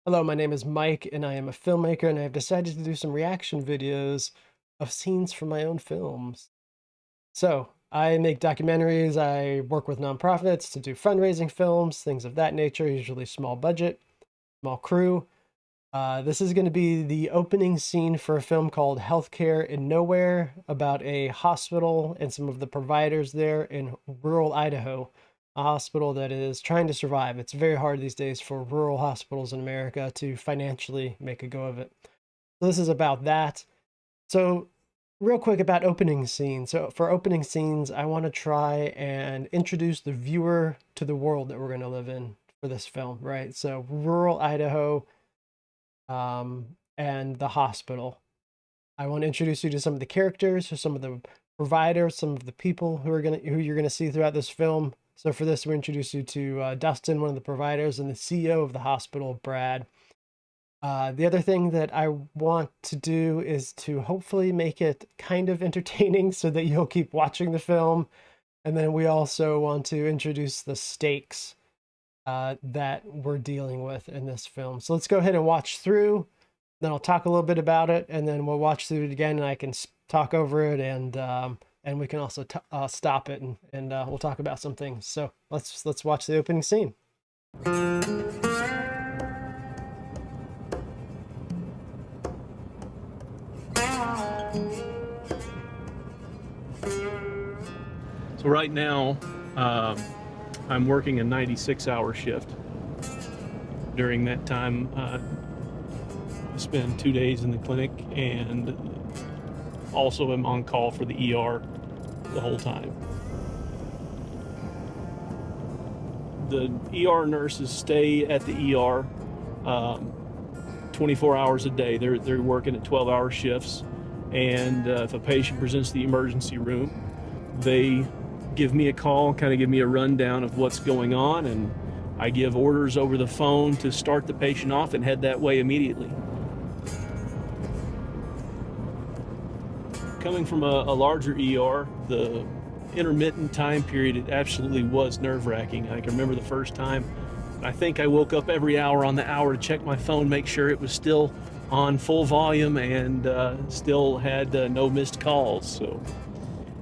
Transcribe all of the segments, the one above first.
Hello, my name is Mike, and I am a filmmaker, and I have decided to do some reaction videos of scenes from my own films. So, I make documentaries, I work with nonprofits to do fundraising films, things of that nature, usually small budget, small crew. This is going to be the opening scene for a film called Healthcare in Nowhere about a hospital and some of the providers there in rural Idaho, a hospital that is trying to survive. It's very hard these days for rural hospitals in America to financially make a go of it. So this is about that. So real quick about opening scenes. So for opening scenes, I want to try and introduce the viewer to the world that we're going to live in for this film, right? So rural Idaho, and the hospital. I want to introduce you to some of the characters, or some of the providers, some of the people who you're gonna see throughout this film. So for this, we introduce you to Dustin, one of the providers, and the CEO of the hospital, Brad. The other thing that I want to do is to hopefully make it kind of entertaining so that you'll keep watching the film. And then we also want to introduce the stakes that we're dealing with in this film. So let's go ahead and watch through. Then I'll talk a little bit about it, and then we'll watch through it again, and I can talk over it, and we can also stop it, and we'll talk about some things. So let's watch the opening scene. So right now, I'm working a 96-hour shift. During that time, I spend 2 days in the clinic and also am on call for the ER the whole time. The ER nurses stay at the ER 24 hours a day. They're working at 12-hour shifts, and if a patient presents to the emergency room, they give me a call, kind of give me a rundown of what's going on, and I give orders over the phone to start the patient off and head that way immediately. Coming from a larger ER, the intermittent time period, it absolutely was nerve-wracking. I can remember the first time, I think I woke up every hour on the hour to check my phone, make sure it was still on full volume and still had no missed calls. So,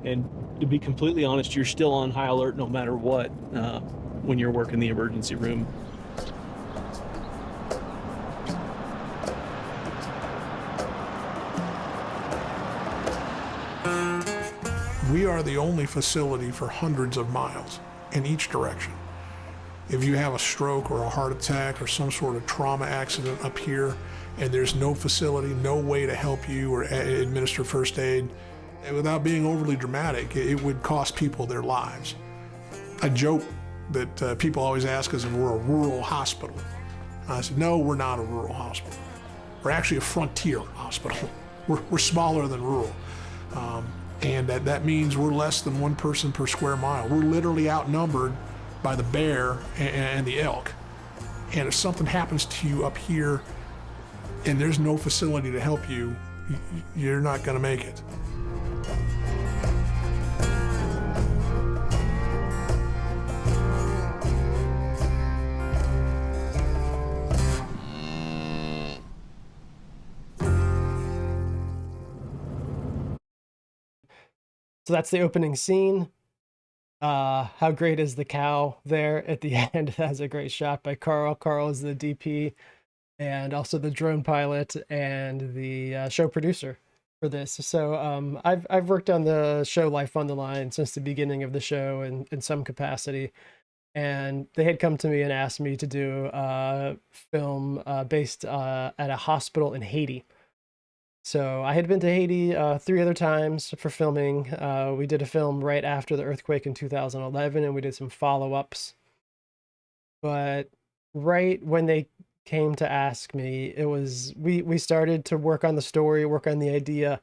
and to be completely honest, you're still on high alert no matter what when you're working the emergency room. We are the only facility for hundreds of miles in each direction. If you have a stroke or a heart attack or some sort of trauma accident up here and there's no facility, no way to help you or administer first aid, without being overly dramatic, it would cost people their lives. I joke that people always ask us if we're a rural hospital. I said, no, we're not a rural hospital. We're actually a frontier hospital. We're smaller than rural. And that means we're less than one person per square mile. We're literally outnumbered by the bear and the elk. And if something happens to you up here and there's no facility to help you, you're not gonna make it. So that's the opening scene. How great is the cow there at the end? That's a great shot by Carl. Carl is the DP and also the drone pilot and the show producer for this. So I've worked on the show Life on the Line since the beginning of the show in some capacity, and they had come to me and asked me to do a film based at a hospital in Haiti. So I had been to Haiti 3 other times for filming. We did a film right after the earthquake in 2011, and we did some follow-ups. But right when they came to ask me, it was we started to work on the story, work on the idea,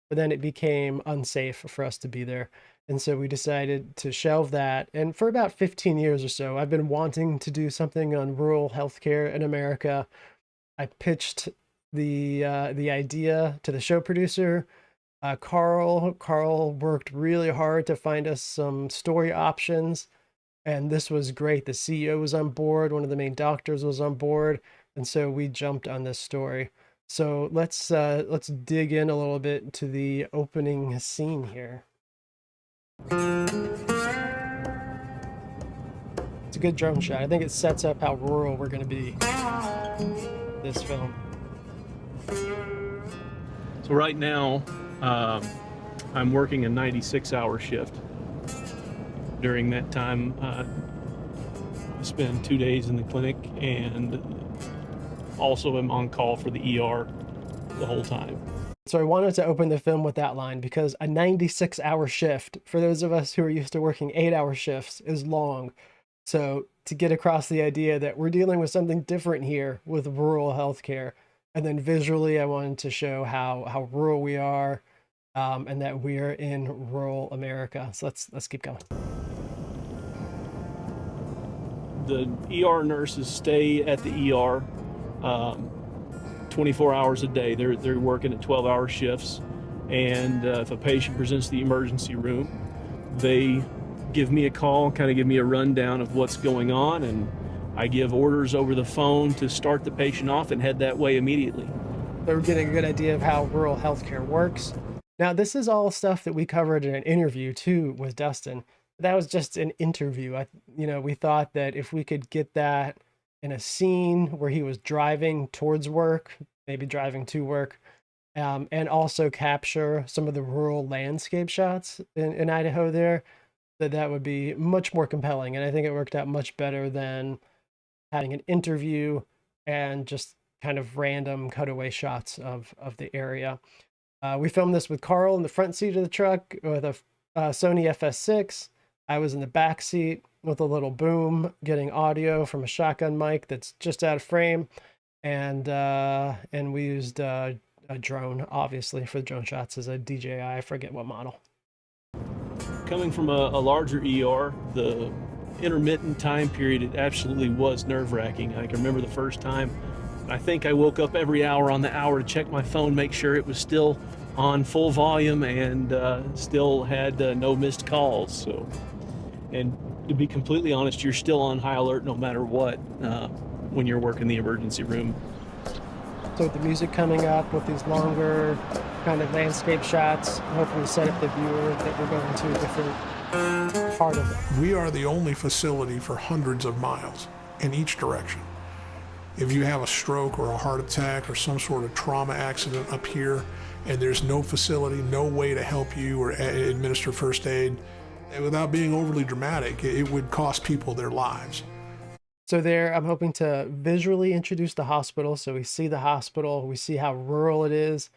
but then it became unsafe for us to be there. And so we decided to shelve that. And for about 15 years or so, I've been wanting to do something on rural healthcare in America. I pitched the idea to the show producer, Carl. Carl worked really hard to find us some story options, and this was great. The CEO was on board, one of the main doctors was on board, and so we jumped on this story. So let's dig in a little bit to the opening scene here. It's a good drone shot. I think it sets up how rural we're going to be this film. So right now, I'm working a 96-hour shift. During that time, I spend 2 days in the clinic and also am on call for the ER the whole time. So I wanted to open the film with that line because a 96-hour shift, for those of us who are used to working 8-hour shifts, is long. So to get across the idea that we're dealing with something different here with rural healthcare, and then visually I wanted to show how rural we are, and that we're in rural America. So let's keep going. The ER nurses stay at the ER 24 hours a day. They're working at 12-hour shifts, and if a patient presents to the emergency room, they give me a call, kind of give me a rundown of what's going on, and I give orders over the phone to start the patient off and head that way immediately. So we're getting a good idea of how rural healthcare works. Now, this is all stuff that we covered in an interview too with Dustin. That was just an interview. We thought that if we could get that in a scene where he was driving towards work, maybe driving to work, and also capture some of the rural landscape shots in Idaho there, that would be much more compelling. And I think it worked out much better than having an interview and just kind of random cutaway shots of the area. We filmed this with Carl in the front seat of the truck with a Sony FS6. I was in the back seat with a little boom, getting audio from a shotgun mic that's just out of frame, and we used a drone, obviously, for the drone shots as a DJI. I forget what model. Coming from a larger ER, the intermittent time period, it absolutely was nerve-wracking. I can remember the first time, I think I woke up every hour on the hour to check my phone, make sure it was still on full volume and still had no missed calls. So, and to be completely honest, you're still on high alert no matter what when you're working the emergency room. So with the music coming up with these longer kind of landscape shots, hopefully set up the viewer that we're going to a different part of it. We are the only facility for hundreds of miles in each direction. If you have a stroke or a heart attack or some sort of trauma accident up here and there's no facility, no way to help you or administer first aid, without being overly dramatic, it would cost people their lives. So there, I'm hoping to visually introduce the hospital. So we see the hospital, we see how rural it is,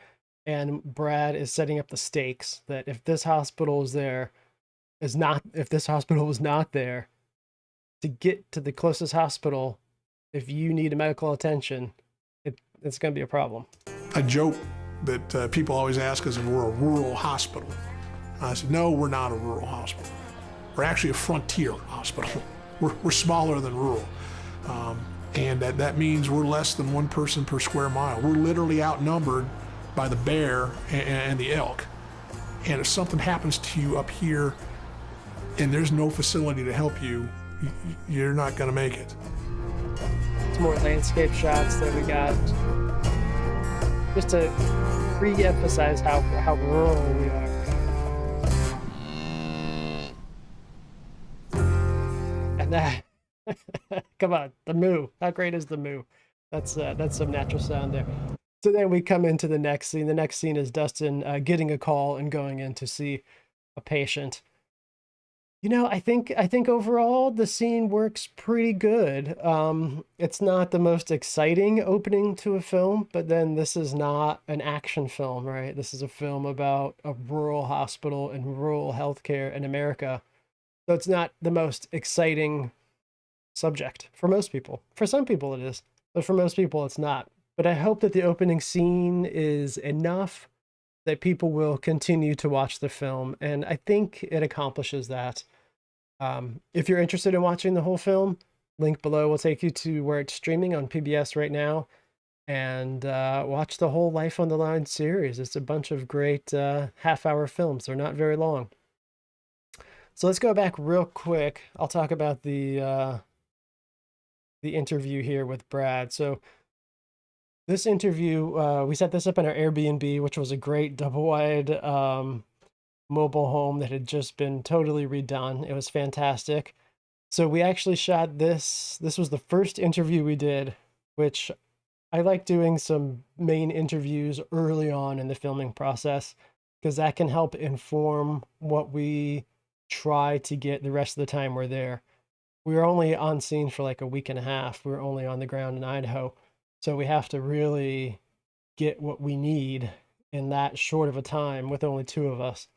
and Brad is setting up the stakes that if this hospital was not there, to get to the closest hospital, if you need medical attention, it's going to be a problem. A joke that people always ask us if we're a rural hospital. I said, no, we're not a rural hospital. We're actually a frontier hospital. We're smaller than rural. And that means we're less than one person per square mile. We're literally outnumbered by the bear and the elk. And if something happens to you up here and there's no facility to help you, you're not going to make it. Some more landscape shots that we got, just to re-emphasize how rural we are. And that, come on, the moo. How great is the moo? That's some natural sound there. So then we come into the next scene. The next scene is Dustin getting a call and going in to see a patient. I think overall the scene works pretty good. It's not the most exciting opening to a film, but then this is not an action film, right? This is a film about a rural hospital and rural healthcare in America. So it's not the most exciting subject for most people. For some people it is, but for most people it's not. But I hope that the opening scene is enough that people will continue to watch the film, and I think it accomplishes that. If you're interested in watching the whole film, link below will take you to where it's streaming on PBS right now, and watch the whole Life on the Line series. It's a bunch of great half-hour films. They're not very long. So let's go back real quick. I'll talk about the interview here with Brad. So This interview, we set this up in our Airbnb, which was a great double wide mobile home that had just been totally redone. It was fantastic. So we actually shot this. This was the first interview we did, which I like doing some main interviews early on in the filming process because that can help inform what we try to get the rest of the time we're there. We were only on scene for like a week and a half. We were only on the ground in Idaho. So we have to really get what we need in that short of a time with only two of us.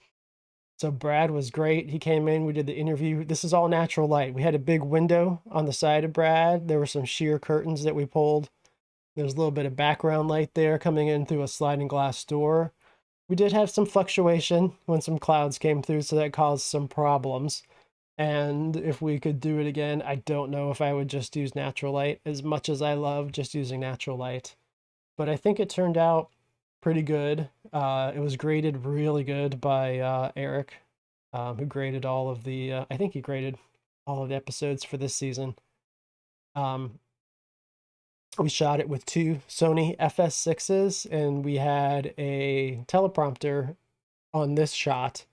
So Brad was great. He came in, we did the interview. This is all natural light. We had a big window on the side of Brad. There were some sheer curtains that we pulled. There's a little bit of background light there coming in through a sliding glass door. We did have some fluctuation when some clouds came through, so that caused some problems. And if we could do it again, I don't know if I would just use natural light as much as I love just using natural light. But I think it turned out pretty good. It was graded really good by Eric, who graded all of the, I think he graded all of the episodes for this season. We shot it with two Sony FS6s, and we had a teleprompter on this shot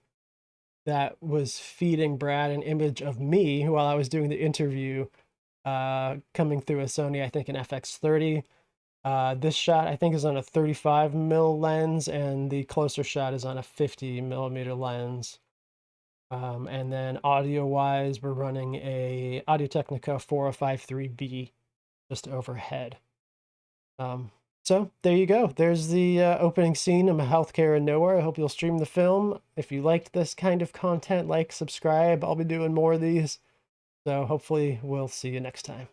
that was feeding Brad an image of me while I was doing the interview, coming through a Sony, I think an FX30. This shot I think is on a 35mm lens, and the closer shot is on a 50mm lens. And then audio-wise, we're running a Audio-Technica 4053B just overhead. So there you go. There's the opening scene of Healthcare in Nowhere. I hope you'll stream the film. If you liked this kind of content, like, subscribe. I'll be doing more of these. So hopefully we'll see you next time.